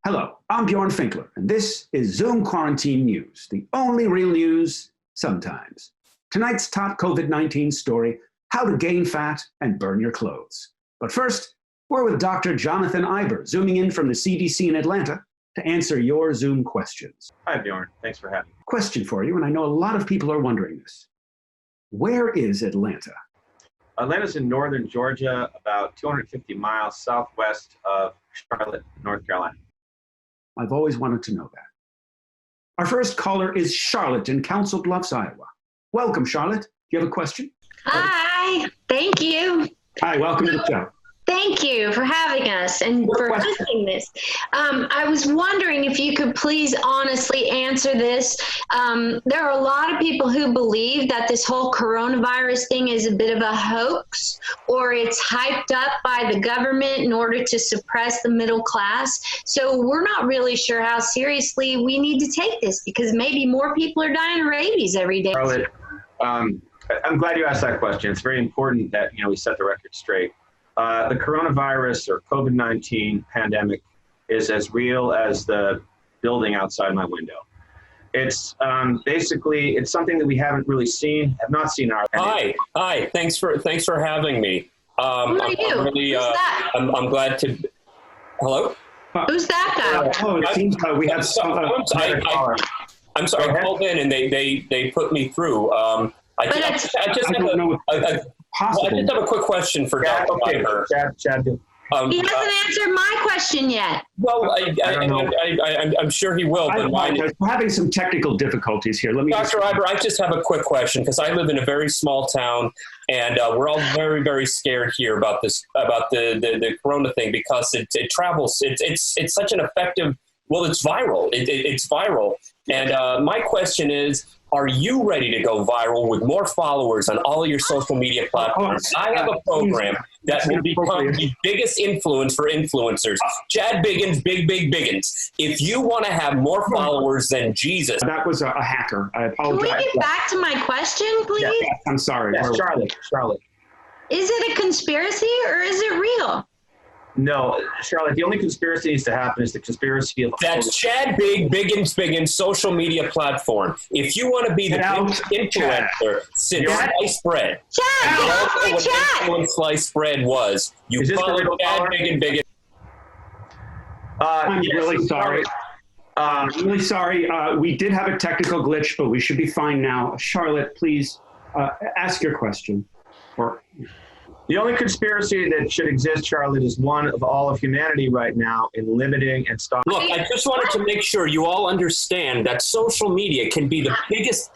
Hello, I'm Bjorn Finkler, and this is Zoom Quarantine News, the only real news sometimes. Tonight's top COVID-19 story, how to gain fat and burn your clothes. But first, we're with Dr. Jonathan Iber, zooming in from the CDC in Atlanta to answer your Zoom questions. Hi, Bjorn. Thanks for having me. Question for you, and I know a lot of people are wondering this. Where is Atlanta? Atlanta's in northern Georgia, about 250 miles southwest of Charlotte, North Carolina. I've always wanted to know that. Our first caller is Charlotte in Council Bluffs, Iowa. Welcome, Charlotte. Do you have a question? Hi, thank you. Hi, welcome to the show. Thank you for having us and for hosting this. I was wondering if you could please honestly answer this. There are a lot of people who believe that this whole coronavirus thing is a bit of a hoax, or it's hyped up by the government in order to suppress the middle class. So we're not really sure how seriously we need to take this, because maybe more people are dying of rabies every day. Charlotte, I'm glad you asked that question. It's very important that we set the record straight. The coronavirus or COVID-19 pandemic is as real as the building outside my window. It's basically, it's something that we haven't really seen, have not seen in our. Hi. Thanks for having me. Who are you? Really, Who's that? I'm glad to. Hello. Who's that guy? Oh, it seems we have some. I'm sorry. I called in and they put me through. I just have a quick question for Dr. Iber. Chad. He hasn't answered my question yet. Well, I'm sure he will. But we're having some technical difficulties here. Dr. Iber, I just have a quick question, because I live in a very small town, and we're all very, very scared here about the corona thing, because it travels. It's such an effective. Well, it's viral. It's viral. And my question is, are you ready to go viral with more followers on all of your social media platforms? I have a program that will become the biggest influence for influencers. Chad Biggins, Big Biggins. If you want to have more followers than Jesus. That was a hacker. I apologize. Can we get back to my question, please? Yeah, I'm sorry. Yes, Charlotte. Is it a conspiracy or is it real? No, Charlotte, the only conspiracy needs to happen is the conspiracy of... That's Chad Biggins social media platform. If you want to be the biggest influencer since sliced bread. Chad, get off my chat! When sliced bread was. You follow Chad Biggins. I'm really sorry. I'm really sorry. We did have a technical glitch, but we should be fine now. Charlotte, please ask your question. The only conspiracy that should exist, Charlotte, is one of all of humanity right now in limiting and stopping. Look, I just wanted to make sure you all understand that social media can be the biggest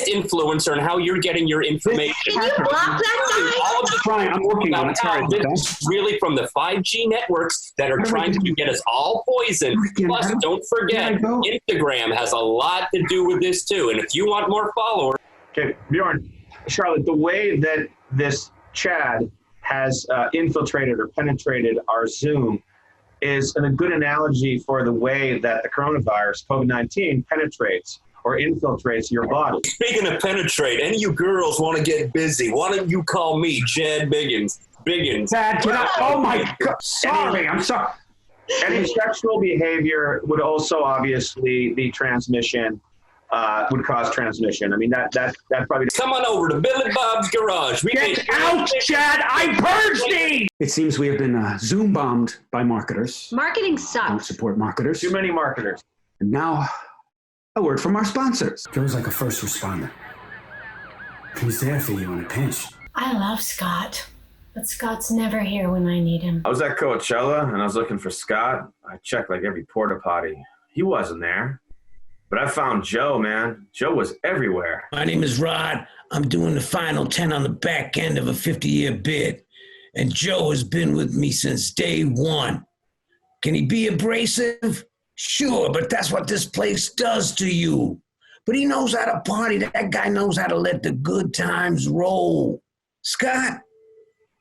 influencer in how you're getting your information. Can you block that guy? I'm working on it. Sorry. This is really from the 5G networks that are trying to get us all poisoned. Plus, don't forget, Instagram has a lot to do with this too. And if you want more followers. Okay, Bjorn, Charlotte, the way that this Chad has infiltrated or penetrated our Zoom is a good analogy for the way that the coronavirus, COVID-19, penetrates or infiltrates your body. Speaking of penetrate, any of you girls want to get busy, why don't you call me Chad Biggins? Chad, get out. Oh my God. Sorry, I'm sorry. Any sexual behavior would also obviously be transmission. Would cause transmission. I mean, that probably... Come on over to Billy Bob's Garage. Get out, Chad! I purged thee! It seems we have been Zoom bombed by marketers. Marketing sucks. Don't support marketers. Too many marketers. And now, a word from our sponsors. Joe's like a first responder. He's there for you in a pinch. I love Scott, but Scott's never here when I need him. I was at Coachella, and I was looking for Scott. I checked like every porta potty. He wasn't there. But I found Joe, man. Joe was everywhere. My name is Rod. I'm doing the final 10 on the back end of a 50-year bid. And Joe has been with me since day one. Can he be abrasive? Sure, but that's what this place does to you. But he knows how to party. That guy knows how to let the good times roll. Scott,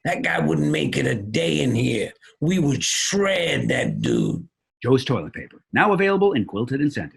that guy wouldn't make it a day in here. We would shred that dude. Joe's Toilet Paper, now available in quilted and scented.